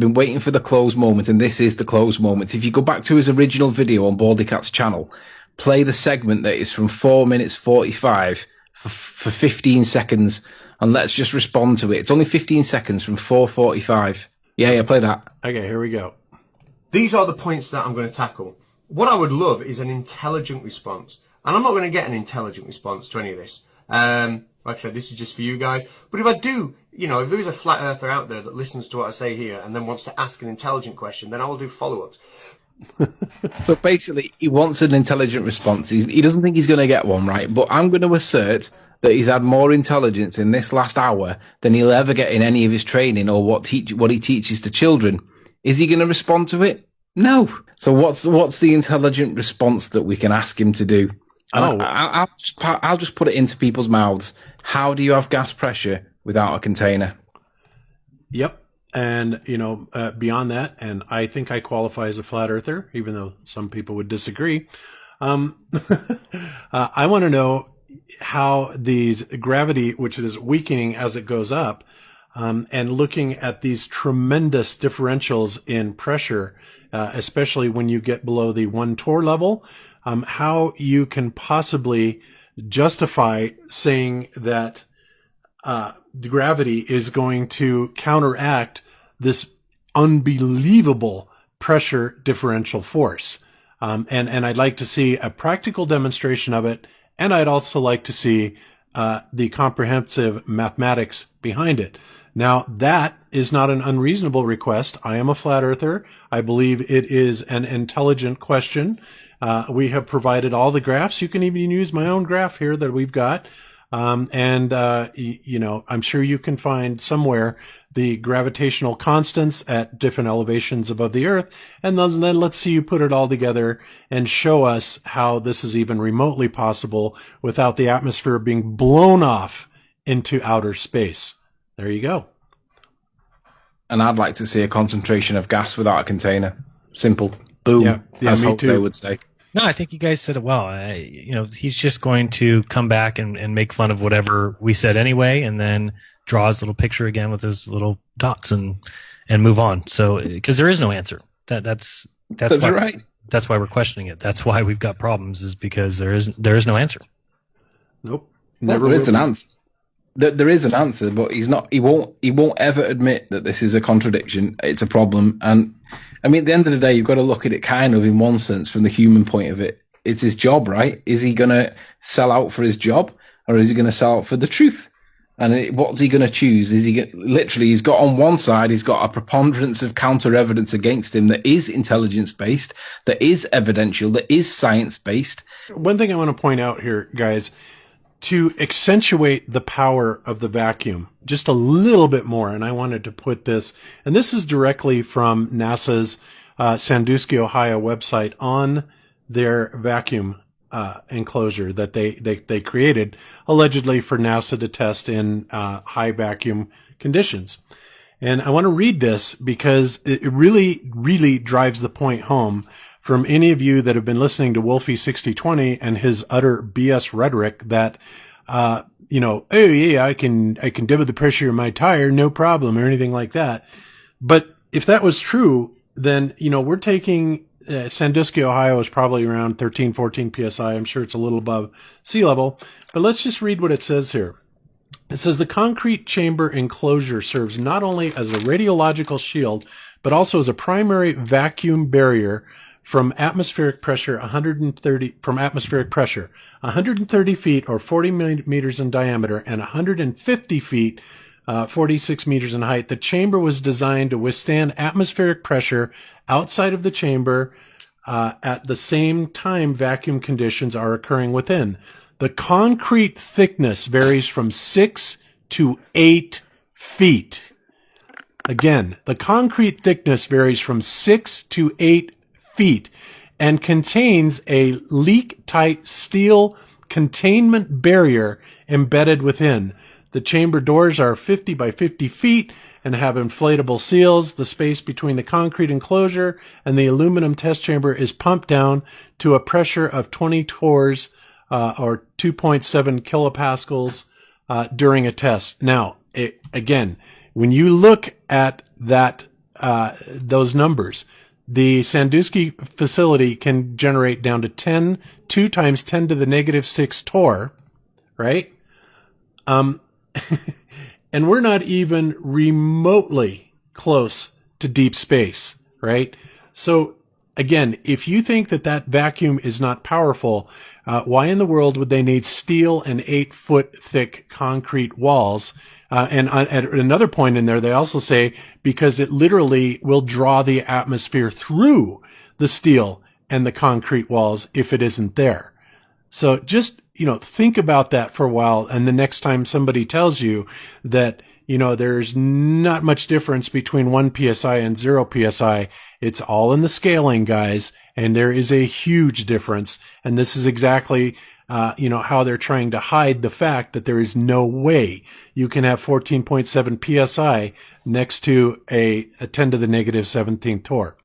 Been waiting for the close moment, and this is the close moment. If you go back to his original video on Baldycat's channel, play the segment that is from 4 minutes 45 for 15 seconds, and let's just respond to it. It's only 15 seconds from 4:45. Yeah, play that. Okay, here we go. These are the points that I'm going to tackle. What I would love is an intelligent response. And I'm not going to get an intelligent response to any of this. Like I said, this is just for you guys. But if I do, if there is a flat earther out there that listens to what I say here and then wants to ask an intelligent question, then I will do follow-ups. So basically, he wants an intelligent response. He doesn't think he's going to get one, right? But I'm going to assert that he's had more intelligence in this last hour than he'll ever get in any of his training or what he teaches to children. Is he going to respond to it? No. So what's the intelligent response that we can ask him to do? I'll just put it into people's mouths. How do you have gas pressure without a container? Yep. And, beyond that, and I think I qualify as a flat earther, even though some people would disagree. I want to know how these gravity, which is weakening as it goes up, and looking at these tremendous differentials in pressure, especially when you get below the 1 torr level, how you can possibly justify saying that the gravity is going to counteract this unbelievable pressure differential force. And I'd like to see a practical demonstration of it. And I'd also like to see the comprehensive mathematics behind it. Now, that is not an unreasonable request. I am a flat earther. I believe it is an intelligent question. We have provided all the graphs. You can even use my own graph here that we've got. I'm sure you can find somewhere the gravitational constants at different elevations above the Earth. And then let's see you put it all together and show us how this is even remotely possible without the atmosphere being blown off into outer space. There you go. And I'd like to see a concentration of gas without a container. Simple. Boom. Yeah, as me too. Jose would say. No, I think you guys said it well. He's just going to come back and make fun of whatever we said anyway, and then draw his little picture again with his little dots and move on. So, because there is no answer. That's why, right. That's why we're questioning it. That's why we've got problems, is because there is no answer. Nope. Never. There is an answer. There is an answer, but he's not. He won't ever admit that this is a contradiction. It's a problem, and I mean, at the end of the day, you've got to look at it kind of in one sense from the human point of it. It's his job, right? Is he going to sell out for his job, or is he going to sell out for the truth? And what's he going to choose? Is he literally? He's got on one side, he's got a preponderance of counter evidence against him that is intelligence based, that is evidential, that is science based. One thing I want to point out here, guys, to accentuate the power of the vacuum just a little bit more, and I wanted to put this, and this is directly from NASA's Sandusky, Ohio website on their vacuum enclosure that they created allegedly for NASA to test in high vacuum conditions. And I want to read this because it really, really drives the point home from any of you that have been listening to Wolfie 6020 and his utter BS rhetoric that, oh yeah, I can deal with the pressure of my tire, no problem, or anything like that. But if that was true, then, we're taking, Sandusky, Ohio is probably around 13, 14 PSI. I'm sure it's a little above sea level, but let's just read what it says here. It says the concrete chamber enclosure serves not only as a radiological shield, but also as a primary vacuum barrier from atmospheric pressure 130 feet or 40 meters in diameter and 150 feet, 46 meters in height. The chamber was designed to withstand atmospheric pressure outside of the chamber at the same time vacuum conditions are occurring within. The concrete thickness varies from 6 to 8 feet. Again, the concrete thickness varies from 6 to 8 feet and contains a leak-tight steel containment barrier embedded within. The chamber doors are 50 by 50 feet and have inflatable seals. The space between the concrete enclosure and the aluminum test chamber is pumped down to a pressure of 20 torrs or 2.7 kilopascals during a test. Now, again, when you look at that those numbers. The Sandusky facility can generate down to 2 times 10 to the negative 6 torr, right? And we're not even remotely close to deep space, right? So again, if you think that vacuum is not powerful, why in the world would they need steel and 8-foot thick concrete walls? And at another point in there, they also say because it literally will draw the atmosphere through the steel and the concrete walls if it isn't there. So just, think about that for a while. And the next time somebody tells you that, there's not much difference between 1 PSI and 0 PSI, it's all in the scaling, guys. And there is a huge difference. And this is exactly how they're trying to hide the fact that there is no way you can have 14.7 PSI next to a 10 to the negative 17th torr.